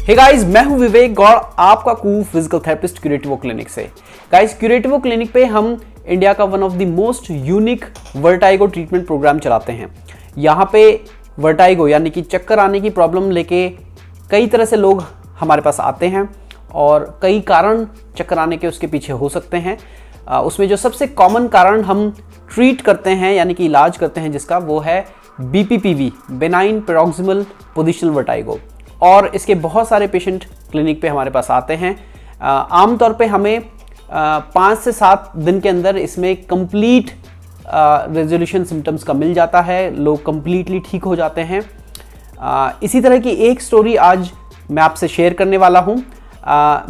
Hey guys, मैं हूं विवेक गौड़, आपका कू फिजिकल थेरेपिस्ट क्यूरेटिवो क्लिनिक से। गाइस, क्यूरेटिवो क्लिनिक पे हम इंडिया का one of the most unique vertigo treatment program चलाते हैं। यहाँ पे वर्टाइगो यानी कि चक्कर आने की प्रॉब्लम लेके कई तरह से लोग हमारे पास आते हैं और कई कारण चक्कर आने के उसके पीछे हो सकते हैं। उसमें जो सबसे कॉमन कारण हम ट्रीट करते हैं यानी कि इलाज करते हैं जिसका, वो है BPPV, benign paroxysmal positional vertigo. और इसके बहुत सारे पेशेंट क्लिनिक पे हमारे पास आते हैं। आमतौर पे हमें 5 से 7 दिन के अंदर इसमें कंप्लीट रेजोल्यूशन सिम्टम्स का मिल जाता है, लोग कंप्लीटली ठीक हो जाते हैं। इसी तरह की एक स्टोरी आज मैं आपसे शेयर करने वाला हूँ।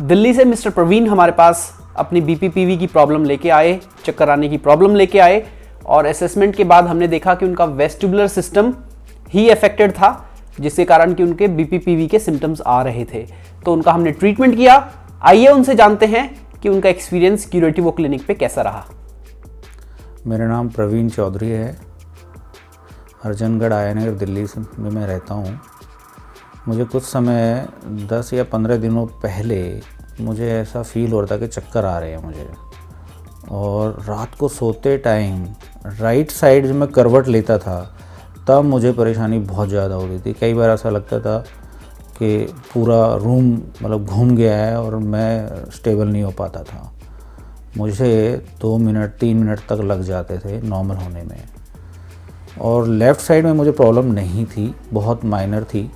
दिल्ली से मिस्टर प्रवीण हमारे पास अपनी BPPV की प्रॉब्लम लेके आए, चक्कर आने की प्रॉब्लम लेके आए, और असेसमेंट के बाद हमने देखा कि उनका वेस्टिबुलर सिस्टम ही अफेक्टेड था, जिसके कारण कि उनके BPPV के सिम्टम्स आ रहे थे। तो उनका हमने ट्रीटमेंट किया। आइए उनसे जानते हैं कि उनका एक्सपीरियंस क्यूरेटिवो क्लिनिक पे कैसा रहा। मेरा नाम प्रवीण चौधरी है। अर्जनगढ़ आयानगर दिल्ली में मैं रहता हूँ। मुझे कुछ समय 10 या 15 दिनों पहले मुझे ऐसा फील हो रहा था कि चक्कर आ रहे हैं मुझे, और रात को सोते टाइम राइट साइड जब मैं करवट लेता था तब मुझे परेशानी बहुत ज़्यादा हो रही थी। कई बार ऐसा लगता था कि पूरा रूम मतलब घूम गया है और मैं स्टेबल नहीं हो पाता था। मुझे 2 मिनट 3 मिनट तक लग जाते थे नॉर्मल होने में। और लेफ़्ट साइड में मुझे प्रॉब्लम नहीं थी, बहुत माइनर थी।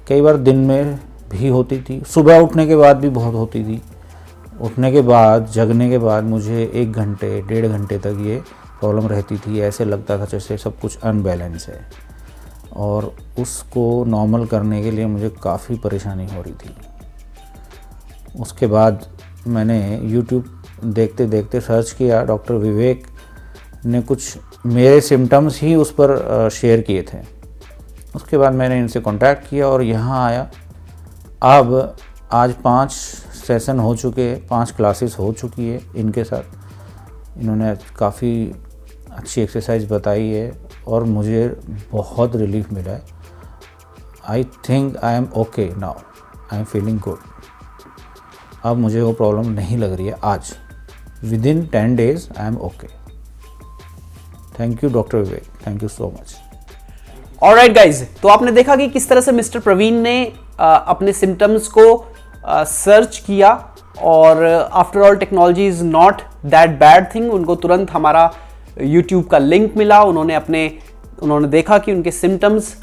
कई बार दिन में भी होती थी, सुबह उठने के बाद भी बहुत होती थी। उठने के बाद, जगने के बाद मुझे 1 घंटे 1.5 घंटे तक ये प्रॉब्लम रहती थी। ऐसे लगता था जैसे सब कुछ अनबैलेंस है, और उसको नॉर्मल करने के लिए मुझे काफ़ी परेशानी हो रही थी। उसके बाद मैंने YouTube देखते देखते सर्च किया। डॉक्टर विवेक ने कुछ मेरे सिम्टम्स ही उस पर शेयर किए थे। उसके बाद मैंने इनसे कांटेक्ट किया और यहाँ आया। अब आज 5 सेशन हो चुके, 5 क्लासेस हो चुकी है इनके साथ। इन्होंने काफ़ी अच्छी एक्सरसाइज बताई है और मुझे बहुत रिलीफ मिला है। I think I am okay now, I am feeling good. अब मुझे वो प्रॉब्लम नहीं लग रही है। आज within 10 days I am okay. Thank you doctor Vivek, thank you so much. Alright guys, तो आपने देखा कि किस तरह से मिस्टर प्रवीण ने अपने सिम्टम्स को सर्च किया, और after all technology is not that bad thing. उनको तुरंत हमारा YouTube का लिंक मिला। उन्होंने देखा कि उनके सिम्टम्स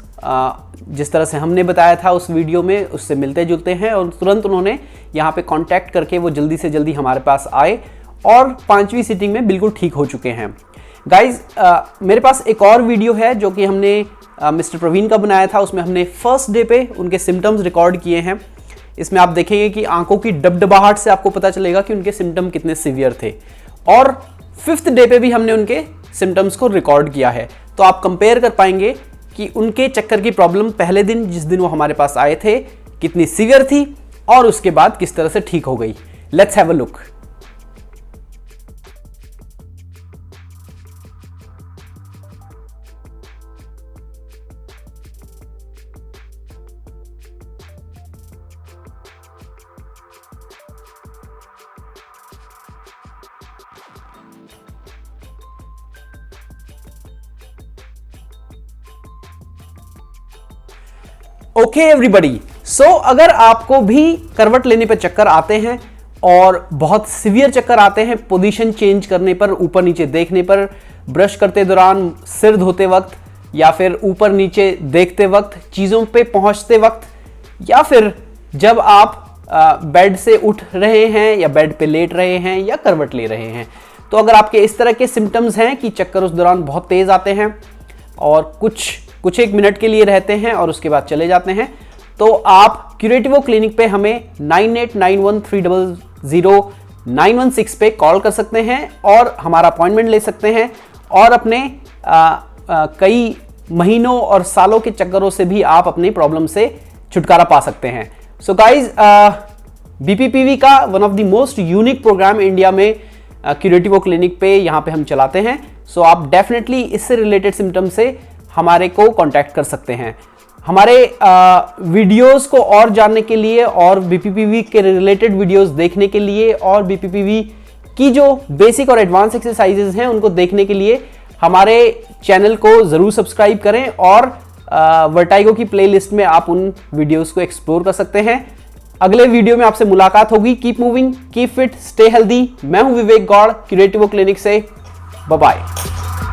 जिस तरह से हमने बताया था उस वीडियो में उससे मिलते जुलते हैं, और तुरंत उन्होंने यहाँ पे कांटेक्ट करके वो जल्दी से जल्दी हमारे पास आए और 5वीं सीटिंग में बिल्कुल ठीक हो चुके हैं। गाइज, मेरे पास एक और वीडियो है जो कि हमने मिस्टर प्रवीण का बनाया था। उसमें हमने फर्स्ट डे पे उनके सिम्टम्स रिकॉर्ड किए हैं। इसमें आप देखेंगे कि आंखों की डबडबाहट से आपको पता चलेगा कि उनके सिम्टम कितने सीवियर थे, और 5th डे पे भी हमने उनके सिम्टम्स को रिकॉर्ड किया है। तो आप कंपेयर कर पाएंगे कि उनके चक्कर की प्रॉब्लम पहले दिन जिस दिन वो हमारे पास आए थे कितनी सीवियर थी और उसके बाद किस तरह से ठीक हो गई। Let's have a look. Okay everybody, so अगर आपको भी करवट लेने पर चक्कर आते हैं और बहुत सीवियर चक्कर आते हैं, पोजीशन चेंज करने पर, ऊपर नीचे देखने पर, ब्रश करते दौरान, सिर धोते वक्त, या फिर ऊपर नीचे देखते वक्त, चीज़ों पे पहुंचते वक्त, या फिर जब आप बेड से उठ रहे हैं या बेड पे लेट रहे हैं या करवट ले रहे हैं, तो अगर आपके इस तरह के सिम्टम्स हैं कि चक्कर उस दौरान बहुत तेज़ आते हैं और कुछ 1 मिनट के लिए रहते हैं और उसके बाद चले जाते हैं, तो आप क्यूरेटिवो क्लिनिक पे हमें 9891300916 पे कॉल कर सकते हैं और हमारा अपॉइंटमेंट ले सकते हैं, और अपने कई महीनों और सालों के चक्करों से भी आप अपनी प्रॉब्लम से छुटकारा पा सकते हैं। सो गाइज, BPPV का one of the most unique program India में क्यूरेटिवो क्लिनिक पे यहाँ पे हम चलाते हैं। सो आप डेफिनेटली इससे रिलेटेड सिम्टम से हमारे को कांटेक्ट कर सकते हैं। हमारे वीडियोस को और जानने के लिए और बीपीपीवी के रिलेटेड वीडियोस देखने के लिए और बीपीपीवी की जो बेसिक और एडवांस एक्सरसाइजेस हैं उनको देखने के लिए हमारे चैनल को जरूर सब्सक्राइब करें और वर्टाइगो की प्लेलिस्ट में आप उन वीडियोस को एक्सप्लोर कर सकते हैं। अगले वीडियो में आपसे मुलाकात होगी। Keep moving, keep fit, stay healthy. मैं हूं विवेक गौड़, क्यूरेटिवो क्लिनिक से। Bye bye.